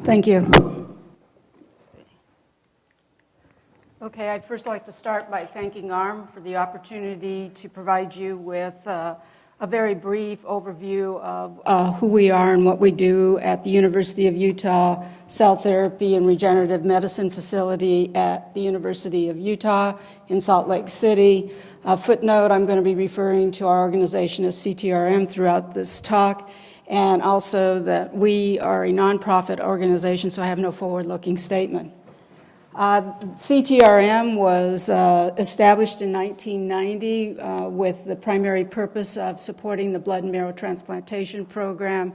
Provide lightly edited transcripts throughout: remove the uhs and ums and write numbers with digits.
Thank you. Okay, I'd first like to start by thanking ARM for the opportunity to provide you with a very brief overview of who we are and what we do at the University of Utah Cell Therapy and Regenerative Medicine Facility at the University of Utah in Salt Lake City. Footnote, I'm going to be referring to our organization as CTRM throughout this talk, and also that we are a nonprofit organization, so I have no forward-looking statement. CTRM was established in 1990 with the primary purpose of supporting the blood and marrow transplantation program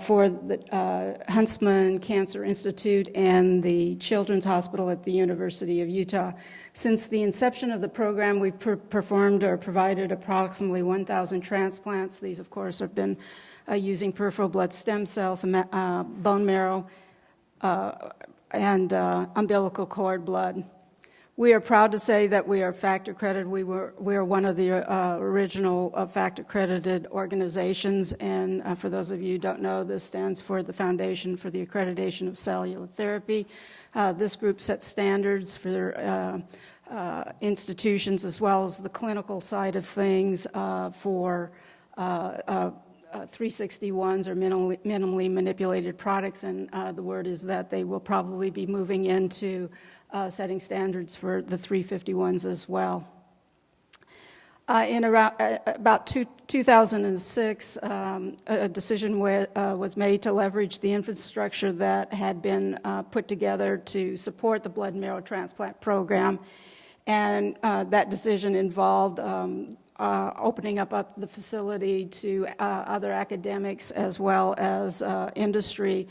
for the Huntsman Cancer Institute and the Children's Hospital at the University of Utah. Since the inception of the program, we've performed or provided approximately 1,000 transplants. These, of course, have been using peripheral blood stem cells, bone marrow, and umbilical cord blood. We are proud to say that we are FACT accredited. We are one of the original FACT accredited organizations, and for those of you who don't know, this stands for the Foundation for the Accreditation of Cellular Therapy. This group sets standards for institutions as well as the clinical side of things for 361s or minimally manipulated products, and the word is that they will probably be moving into setting standards for the 351s as well. In about 2006, a decision was made to leverage the infrastructure that had been put together to support the blood and marrow transplant program, and that decision involved opening up the facility to other academics as well as industry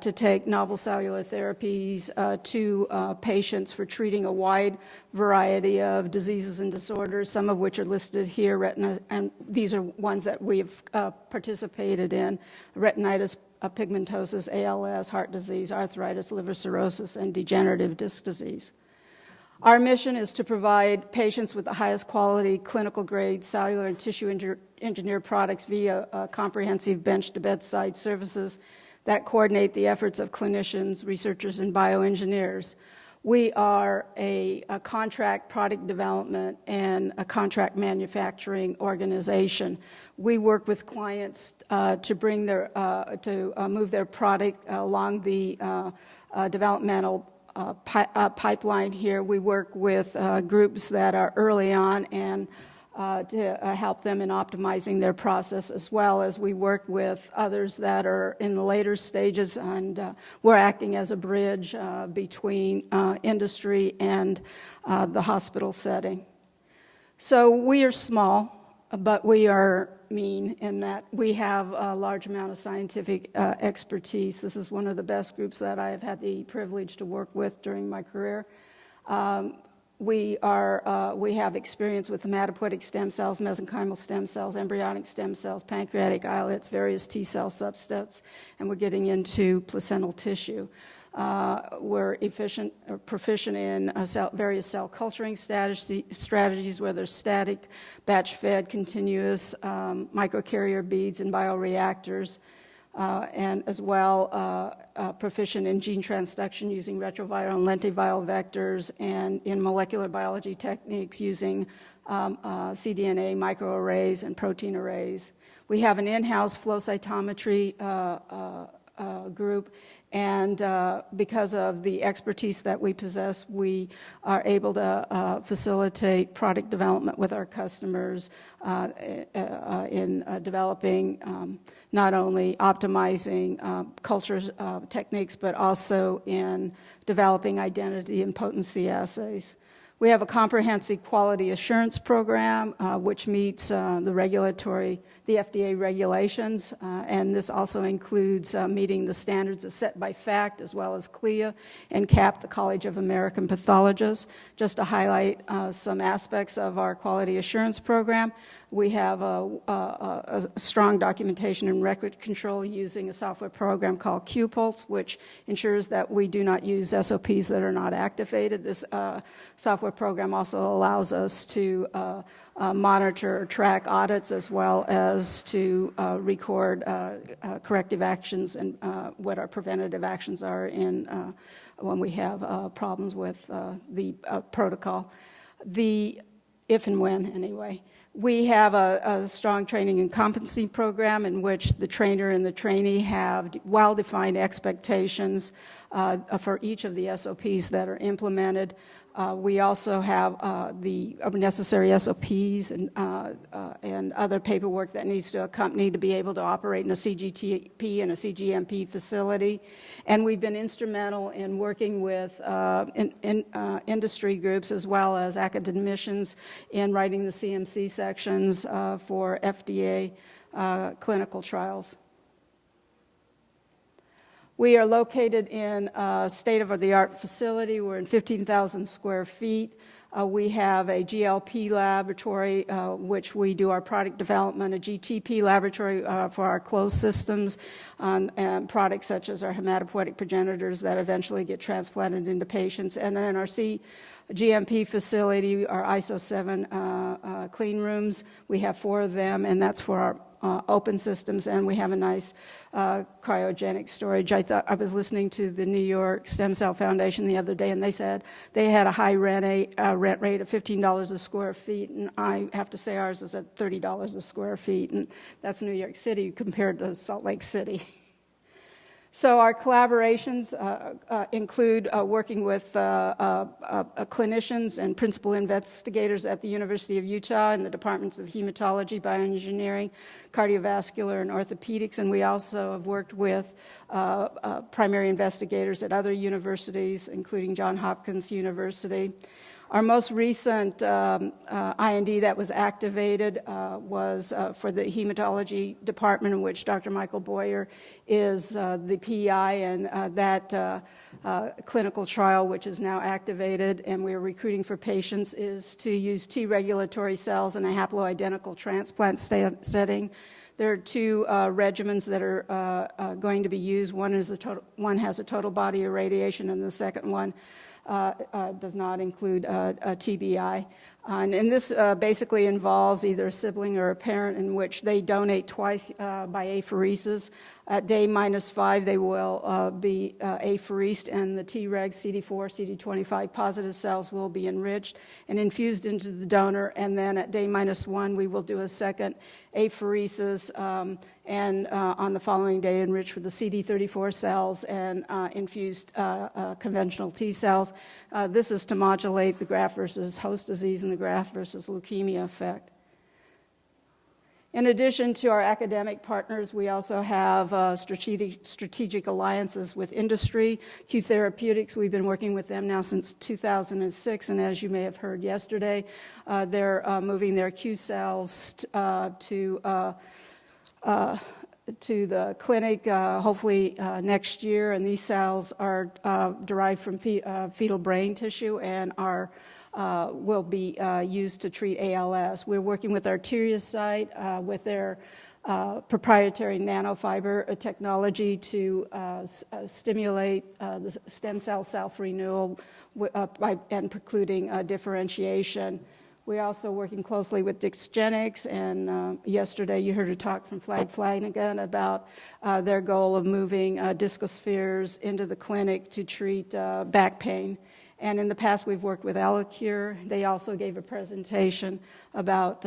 to take novel cellular therapies to patients for treating a wide variety of diseases and disorders, some of which are listed here, retina, and these are ones that we've participated in: retinitis pigmentosus, ALS, heart disease, arthritis, liver cirrhosis, and degenerative disc disease. Our mission is to provide patients with the highest quality clinical grade cellular and tissue engineered products via comprehensive bench-to-bedside services that coordinate the efforts of clinicians, researchers, and bioengineers. We are a contract product development and a contract manufacturing organization. We work with clients to bring move their product along the developmental pipeline here. We work with groups that are early on and to help them in optimizing their process, as well as we work with others that are in the later stages, and we're acting as a bridge between industry and the hospital setting. So we are small, but we are mean in that we have a large amount of scientific expertise. This is one of the best groups that I have had the privilege to work with during my career. We have experience with hematopoietic stem cells, mesenchymal stem cells, embryonic stem cells, pancreatic islets, various T-cell subsets, and we're getting into placental tissue. We're proficient in various cell culturing strategies, whether static, batch-fed, continuous, microcarrier beads, and bioreactors, and as well proficient in gene transduction using retroviral and lentiviral vectors, and in molecular biology techniques using cDNA microarrays and protein arrays. We have an in-house flow cytometry group, and because of the expertise that we possess, we are able to facilitate product development with our customers in developing not only optimizing culture techniques, but also in developing identity and potency assays. We have a comprehensive quality assurance program which meets the FDA regulations, and this also includes meeting the standards set by FACT as well as CLIA and CAP, the College of American Pathologists. Just to highlight some aspects of our quality assurance program, we have a strong documentation and record control using a software program called QPulse, which ensures that we do not use SOPs that are not activated. This software program also allows us to monitor or track audits as well as to record corrective actions and what our preventative actions are in when we have problems with the protocol. If and when, anyway. We have a strong training and competency program in which the trainer and the trainee have well-defined expectations for each of the SOPs that are implemented. We also have the necessary SOPs and other paperwork that needs to accompany to be able to operate in a CGTP and a CGMP facility. And we've been instrumental in working with industry groups as well as academicians in writing the CMC sections for FDA clinical trials. We are located in a state-of-the-art facility. We're in 15,000 square feet. We have a GLP laboratory, which we do our product development, a GTP laboratory for our closed systems, and products such as our hematopoietic progenitors that eventually get transplanted into patients. And then our GMP facility, our ISO 7 clean rooms, we have 4 of them, and that's for our open systems, and we have a nice cryogenic storage. I was listening to the New York Stem Cell Foundation the other day, and they said they had a high rent rate of $15 a square feet, and I have to say ours is at $30 a square feet, and that's New York City compared to Salt Lake City. So our collaborations include working with clinicians and principal investigators at the University of Utah in the departments of hematology, bioengineering, cardiovascular, and orthopedics, and we also have worked with primary investigators at other universities, including Johns Hopkins University. Our most recent IND that was activated was for the hematology department, in which Dr. Michael Boyer is the PI, and that clinical trial, which is now activated and we're recruiting for patients, is to use T regulatory cells in a haploidentical transplant setting. There are 2 regimens that are going to be used. One has a total body irradiation, and the second one does not include a TBI. And this basically involves either a sibling or a parent in which they donate twice by apheresis. At day -5, they will be apheresed, and the Treg, CD4, CD25 positive cells will be enriched and infused into the donor. And then at day -1, we will do a second apheresis, and on the following day enrich with the CD34 cells and infused conventional T cells. This is to modulate the graft versus host disease and the graft versus leukemia effect. In addition to our academic partners, we also have strategic alliances with industry. Q Therapeutics, we've been working with them now since 2006, and as you may have heard yesterday, they're moving their Q cells to the clinic hopefully next year, and these cells are derived from fetal brain tissue and will be used to treat ALS. We're working with Arteria site with their proprietary nanofiber technology to stimulate the stem cell self-renewal and precluding differentiation. We're also working closely with Dixgenics, and yesterday you heard a talk from Flanagan about their goal of moving discospheres into the clinic to treat back pain. And in the past, we've worked with Alicure. They also gave a presentation about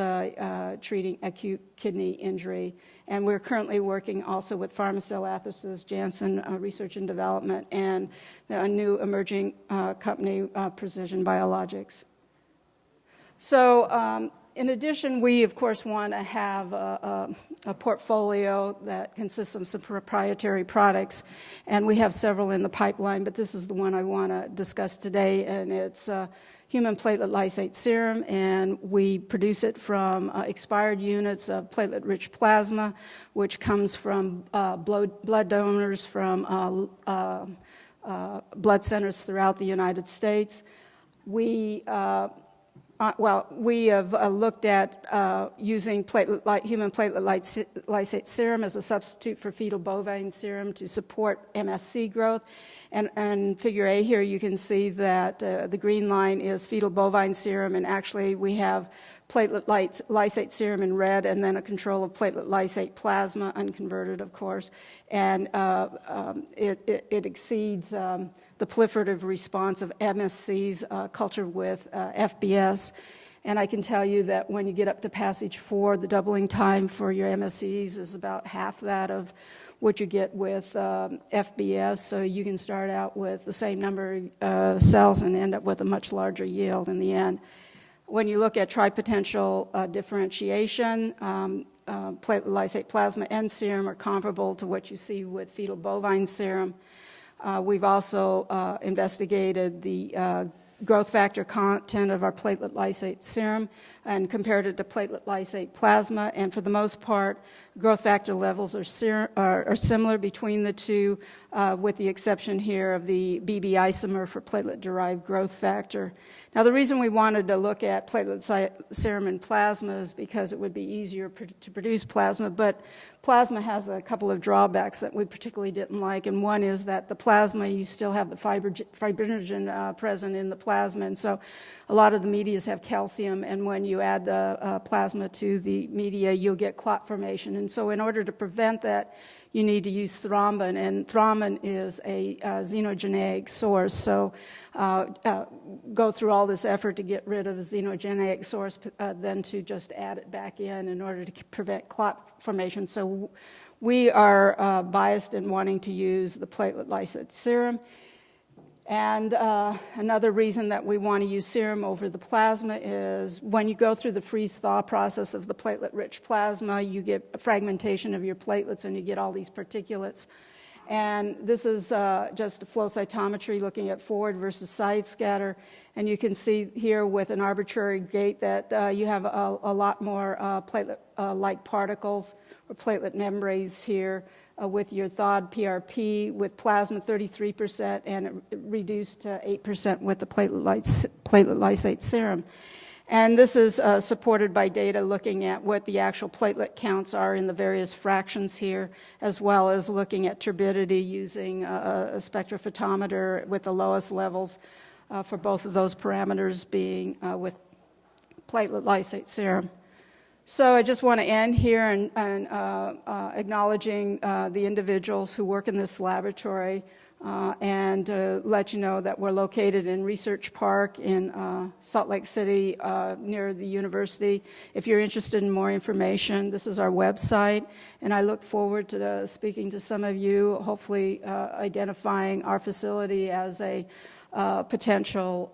treating acute kidney injury. And we're currently working also with Pharmacell Athos's Janssen Research and Development and a new emerging company, Precision Biologics. So in addition, we, of course, want to have a portfolio that consists of some proprietary products, and we have several in the pipeline, but this is the one I want to discuss today, and it's human platelet lysate serum, and we produce it from expired units of platelet-rich plasma, which comes from blood donors from blood centers throughout the United States. We Well, we have looked at using human platelet lysate serum as a substitute for fetal bovine serum to support MSC growth. And figure A here, you can see that the green line is fetal bovine serum, and actually we have platelet lysate serum in red, and then a control of platelet lysate plasma, unconverted, of course. And it exceeds the proliferative response of MSCs cultured with FBS. And I can tell you that when you get up to passage 4, the doubling time for your MSCs is about half that of what you get with FBS. So you can start out with the same number of cells and end up with a much larger yield in the end. When you look at tripotential differentiation, platelet lysate plasma and serum are comparable to what you see with fetal bovine serum. We've also investigated the growth factor content of our platelet lysate serum and compared it to platelet lysate plasma, and for the most part, growth factor levels are similar between the two, with the exception here of the BB isomer for platelet-derived growth factor. Now, the reason we wanted to look at platelet serum and plasma is because it would be easier to produce plasma, but plasma has a couple of drawbacks that we particularly didn't like, and one is that the plasma, you still have the fibrinogen present in the plasma, and so a lot of the medias have calcium, and when you add the plasma to the media, you'll get clot formation. And so in order to prevent that, you need to use thrombin, and thrombin is a xenogeneic source. So go through all this effort to get rid of a xenogeneic source, then to just add it back in order to prevent clot formation. So we are biased in wanting to use the platelet lysate serum. And another reason that we want to use serum over the plasma is when you go through the freeze-thaw process of the platelet-rich plasma, you get a fragmentation of your platelets and you get all these particulates. And this is just a flow cytometry looking at forward versus side scatter. And you can see here with an arbitrary gate that you have a lot more platelet-like particles or platelet membranes here. With your thawed PRP, with plasma 33%, and it reduced to 8% with the platelet lysate serum. And this is supported by data looking at what the actual platelet counts are in the various fractions here, as well as looking at turbidity using a spectrophotometer with the lowest levels for both of those parameters being with platelet lysate serum. So I just want to end here and acknowledging the individuals who work in this laboratory and let you know that we're located in Research Park in Salt Lake City near the university. If you're interested in more information, this is our website, and I look forward to speaking to some of you, hopefully identifying our facility as a potential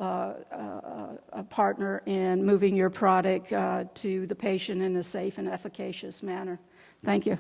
partner in moving your product to the patient in a safe and efficacious manner. Thank you.